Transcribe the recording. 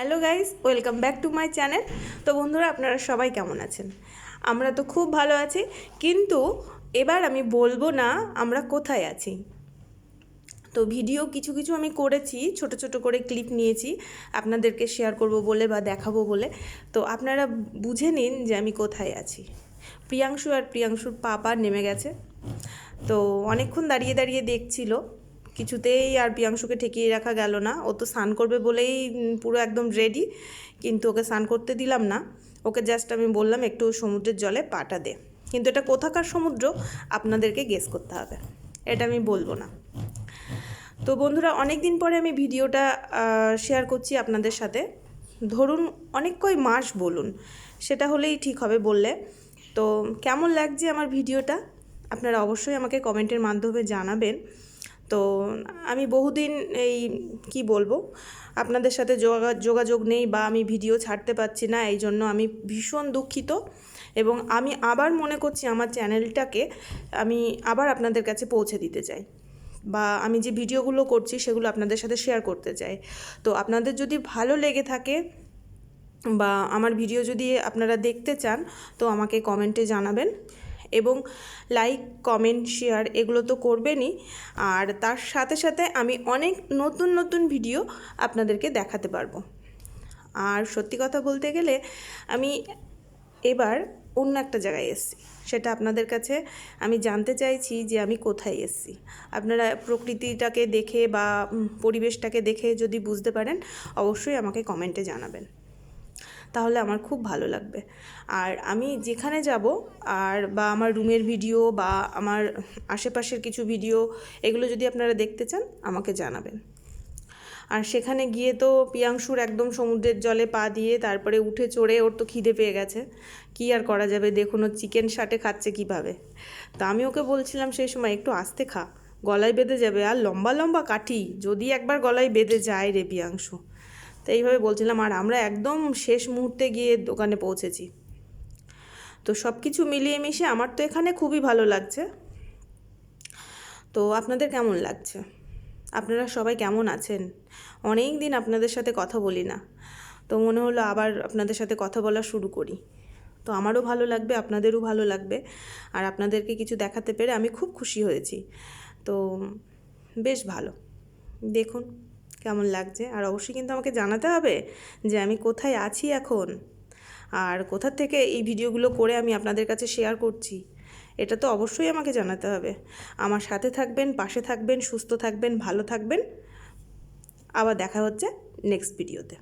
Hello guys, welcome back to my channel. তো বন্ধুরা, আপনারা সবাই কেমন আছেন? আমরা তো খুব ভালো আছি, কিন্তু এবার আমি বলবো না আমরা কোথায় আছি। তো ভিডিও কিছু কিছু আমি করেছি, ছোট ছোট করে ক্লিপ নিয়েছি আপনাদেরকে শেয়ার করব বলে বা দেখাবো বলে। তো আপনারা বুঝে নিন যে আমি কোথায় আছি। প্রিয়াংশু আর প্রিয়াংশুর পাপা নেমে গেছে। তো অনেকক্ষণ দাঁড়িয়ে দাঁড়িয়ে দেখছিল, কিছুতেই আর প্রিয়াংশুকে ঠেকিয়ে রাখা গেল না। ও তো স্নান করবে বলেই পুরো একদম রেডি, কিন্তু ওকে স্নান করতে দিলাম না। ওকে জাস্ট আমি বললাম একটু সমুদ্রের জলে পাটা দে, কিন্তু এটা কোথাকার সমুদ্র আপনাদেরকে গেস করতে হবে, এটা আমি বলবো না। তো বন্ধুরা, অনেক দিন পরে আমি ভিডিওটা শেয়ার করছি আপনাদের সাথে। ধরুন অনেক কয় মাস বলুন, সেটা হলেই ঠিক হবে বললে। তো কেমন লাগছে আমার ভিডিওটা আপনারা অবশ্যই আমাকে কমেন্টের মাধ্যমে জানাবেন। তো আমি বহুদিন এই কি বলবো, আপনাদের সাথে যোগাযোগ নেই বা আমি ভিডিও ছাড়তে পারছি না, এই জন্য আমি ভীষণ দুঃখিত। এবং আমি আবার মনে করছি আমার চ্যানেলটাকে আমি আবার আপনাদের কাছে পৌঁছে দিতে চাই, বা আমি যে ভিডিওগুলো করছি সেগুলো আপনাদের সাথে শেয়ার করতে চাই। তো আপনাদের যদি ভালো লেগে থাকে বা আমার ভিডিও যদি আপনারা দেখতে চান, তো আমাকে কমেন্টে জানাবেন। এবং লাইক, কমেন্ট, শেয়ার এগুলো তো করবেনই, আর তার সাথে সাথে আমি অনেক নতুন নতুন ভিডিও আপনাদেরকে দেখাতে পারবো। আর সত্যি কথা বলতে গেলে আমি এবার অন্য একটা জায়গায় এসেছি, সেটা আপনাদের কাছে আমি জানতে চাইছি যে আমি কোথায় এসেছি। আপনারা প্রকৃতিটাকে দেখে বা পরিবেশটাকে দেখে যদি বুঝতে পারেন, অবশ্যই আমাকে কমেন্টে জানাবেন, তাহলে আমার খুব ভালো লাগবে। আর আমি যেখানে যাব আর বা আমার রুমের ভিডিও বা আমার আশেপাশের কিছু ভিডিও, এগুলো যদি আপনারা দেখতে চান আমাকে জানাবেন। আর সেখানে গিয়ে তো প্রিয়াংশুর একদম সমুদ্রের জলে পা দিয়ে তারপরে উঠে চড়ে, ওর তো খিদে পেয়ে গেছে, কি আর করা যাবে, দেখুন ও চিকেন শাটে খাচ্ছে কীভাবে। তা আমি ওকে বলছিলাম সেই সময় একটু আস্তে খা, গলায় বেঁধে যাবে, আর লম্বা লম্বা কাঠি যদি একবার গলায় বেঁধে যায় রে প্রিয়াংশু। তো এইভাবে বলছিলাম, আর আমরা একদম শেষ মুহূর্তে গিয়ে দোকানে পৌঁছেছি। তো সব কিছু মিলিয়ে মিশিয়ে আমার তো এখানে খুবই ভালো লাগছে। তো আপনাদের কেমন লাগছে? আপনারা সবাই কেমন আছেন? অনেক দিন আপনাদের সাথে কথা বলি না, তো মনে হলো আবার আপনাদের সাথে কথা বলা শুরু করি। তো আমারও ভালো লাগবে, আপনাদেরও ভালো লাগবে, আর আপনাদেরকে কিছু দেখাতে পেরে আমি খুব খুশি হয়েছি। তো বেশ ভালো, দেখুন কেমন লাগছে। আর অবশ্যই কিন্তু আমাকে জানাতে হবে যে আমি কোথায় আছি এখন, আর কোথা থেকে এই ভিডিওগুলো করে আমি আপনাদের কাছে শেয়ার করছি, এটা তো অবশ্যই আমাকে জানাতে হবে। আমার সাথে থাকবেন, পাশে থাকবেন, সুস্থ থাকবেন, ভালো থাকবেন। আবার দেখা হচ্ছে নেক্সট ভিডিওতে।